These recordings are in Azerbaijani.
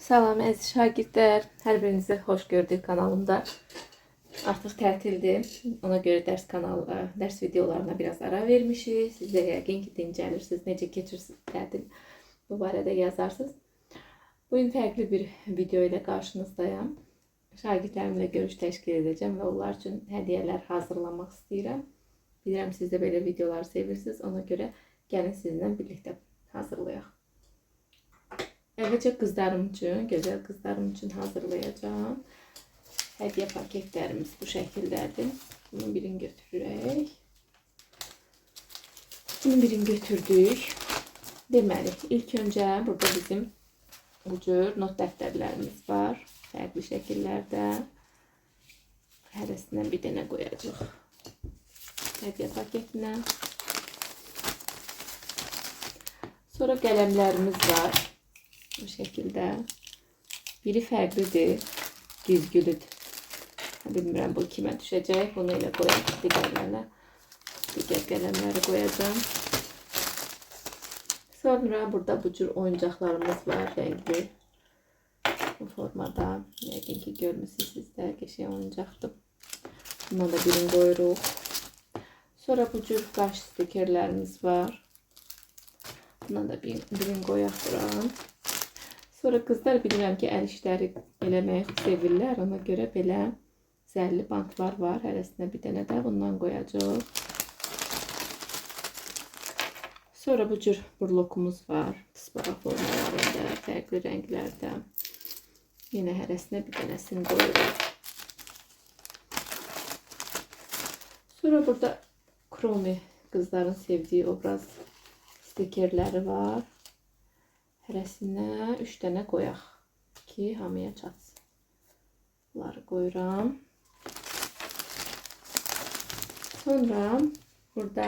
Salam əziz şagirdlər, hər birinizi xoş gördük kanalımda. Artıq tətildir, ona görə dərs videolarına biraz ara vermişik. Siz də yəqin ki dincəlirsiniz, necə keçirsiniz tətil bu barədə yazarsınız. Bugün fərqli bir video ilə qarşınızdayım. Şagirdlərimlə görüş təşkil edəcəm və onlar üçün hədiyyələr hazırlamaq istəyirəm. Bilirəm siz də belə videoları sevirsiniz, ona görə gəlin sizinlə birlikdə hazırlayaq. Əvvəlcə qızlarım üçün, gözəl qızlarım üçün hazırlayacağım. Hədiyyə paketlərimiz bu şəkildədir. Bunun birini götürürük. Bunun birini götürdük. Deməli, ilk öncə burada bizim bu cür not dəftərlərimiz var. Fərqli şəkillərdə. Hərəsindən bir dənə qoyacaq. Hədiyyə paketinə. Sonra qələmlərimiz var. Bu şəkildə. Biri fərqlidir, güzgülüdür. Bilmirəm bu kimə düşəcək. Bunu elə qoyaq digərlərlə. Digər qələmləri qoyacağım. Sonra burada bu cür oyuncaqlarımız var, rəngli. Bu formada. Yəqin ki görmüsünüz siz də, qəşəng oyuncaqdır. Buna da birini qoyuruq. Sonra bu cür qaş stikerlərimiz var. Buna da birini qoyaq buram. Sonra qızlar bilirəm ki, əl işləri eləməyi sevirlər. Ona görə belə zərli bantlar var. Hərəsinə bir dənə də bundan qoyacaq. Sonra bu cür burlokumuz var. Tısbağa formalarında, fərqli rənglərdə. Yenə hərəsinə bir dənəsini qoyuruq. Sonra burada Kromi qızların sevdiyi obraz stikerləri var. Hərəsinə 3 dənə qoyaq ki, hamıya çatsın. Bunları qoyuram. Sonra burada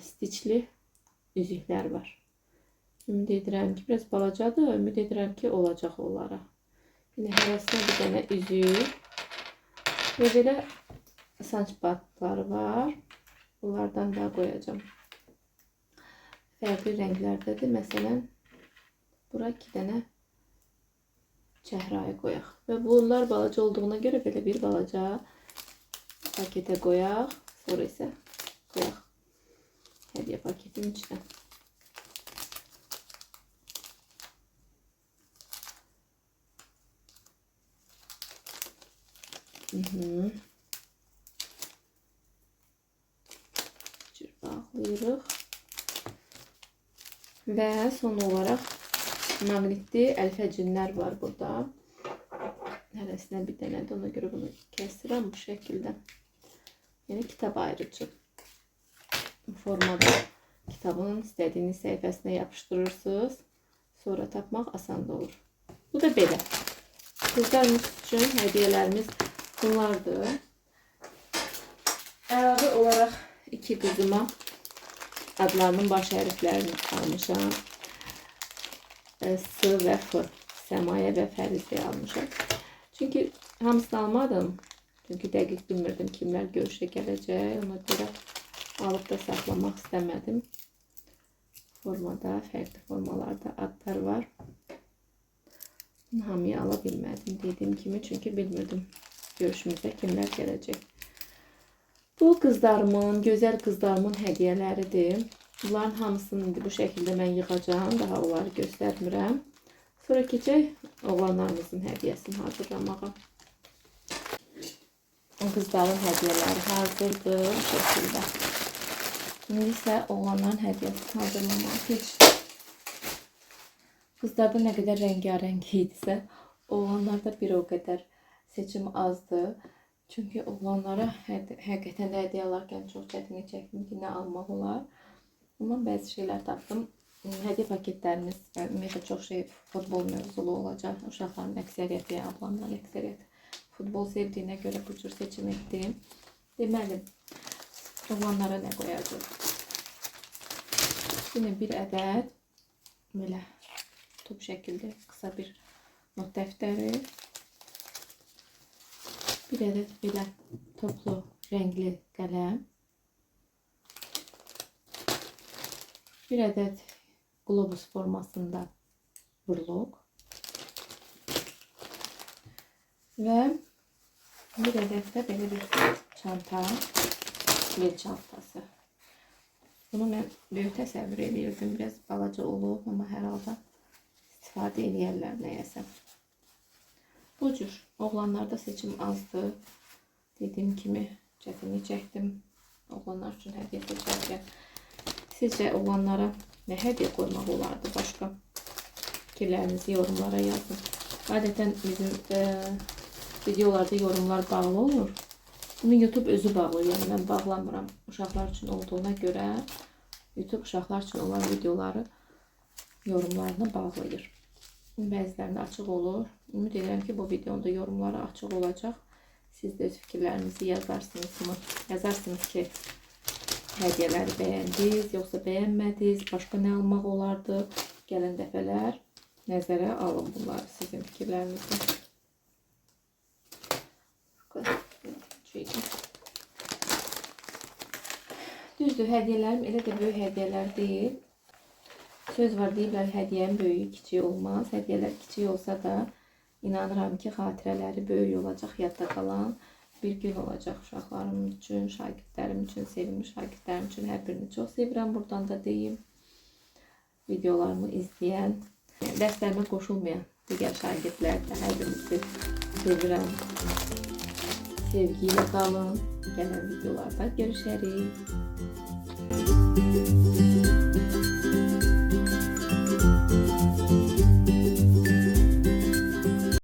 stiçli üzüklər var. Ümid edirəm ki, biraz balacadır. Ümid edirəm ki, olacaq onlara. Yine hərəsinə bir dənə üzük və belə saç batları var. Bunlardan da qoyacağım. Fərqli rənglərdədir. Məsələn, bura 2 dənə çəhrayı qoyaq. Və bunlar balaca olduğuna görə belə bir balaca paketə qoyaq. Sonra isə qoyaq hədiyyə paketin içinə. Cür bağlayırıq. Və son olaraq maqnitli əlfəcinlər var burada. Hərəsinə bir dənədir. Ona görə bunu kəsirəm bu şəkildə. Yəni kitab ayırıcı formada kitabın istədiyiniz səhifəsinə yapışdırırsınız. Sonra tapmaq asan olur. Bu da belə. Qızlarımız üçün hədiyyələrimiz bunlardır. Əlavə olaraq 2 qızıma adlarının baş hərflərini almışam. S və F. Səmaya və Fərizəyə almışam. Çünki hamısını almadım. Çünki dəqiq bilmirdim kimlər görüşə gələcək. Ona görə alıb da saxlamaq istəmədim. Formada, fərqli formalarda adlar var. Hamıya ala bilmədim dediyim kimi. Çünki bilmirdim görüşümüzə kimlər gələcək. Bu qızlarımın, gözəl qızlarımın hədiyyələridir. Bunların hamısını indi bu şəkildə mən yığacağım. Daha onları göstərmirəm. Sonra keçək oğlanlarımızın hədiyyəsini hazırlamağa. Qızların hədiyyələri hazırdır bu şəkildə. İndi isə oğlanların hədiyyəsini hazırlamağa keçdik. Qızlarda nə qədər rəngarəng idisə, oğlanlarda bir o qədər seçim azdır. Çünki oğlanlara həqiqətən də hədiyyə alarkən çox çətinlik çəkdim ki, nə almaq olar. Amma bəzi şeylər tapdım. Hədiyyə paketlərimiz ümumiyyətlə çox şey futbol mövzulu olacaq. Uşaqların əksəriyyəti, ablamların əksəriyyəti futbol sevdiyinə görə bu cür seçim etdim. Deməli, oğlanlara nə qoyacaq? Yine bir ədəd belə top şəkildə qısa bir not dəftəri. Bir adet belə toplu rəngli qələm. Bir adet globus formasında burluk. Və bir ədəd də belə bir çanta, bel çantası. Bunu mən böyük təsəvvür edirdim. Biraz balaca olub, amma hər halda istifadə edərlər nəyəsə. Bu cür oğlanlarda seçim azdır. Dediyim kimi çətinlik çəkdim oğlanlar üçün hədiyyə seçərkən. Sizcə oğlanlara nə hədiyyə qoymaq olardı başqa? Fikirlərinizi yorumlara yazın. Adətən bizim videolarda yorumlar bağlı olur. Bunu YouTube özü bağlayır. Yəni mən bağlamıram. Uşaqlar üçün olduğuna görə YouTube uşaqlar üçün olan videoları yorumlarına bağlayır. Bəzilərində açıq olur. Ümid edirəm ki, bu videonda yorumları açıq olacaq. Siz də öz fikirlərinizi yazarsınız ki, hədiyyələri bəyəndiniz, yoxsa bəyənmədiniz, başqa nə almaq olardı? Gələn dəfələr nəzərə alın bunları, sizin fikirlərinizi. Düzdür, hədiyyələrim elə də böyük hədiyyələr deyil. Söz var, deyirlər, hədiyyənin böyüyü kiçik olmaz. Hədiyyələr kiçik olsa da inanıram ki, xatirələri böyük olacaq, yadda qalan bir gün olacaq uşaqlarım üçün, şagirdlərim üçün, sevimli şagirdlərim üçün. Hər birini çox sevirəm, buradan da deyim. Videolarımı izləyən, dərslərimə qoşulmayan digər şagirdlər də hər birinizi sevirəm. Sevgi ilə qalın. Gələn videolarda görüşərik.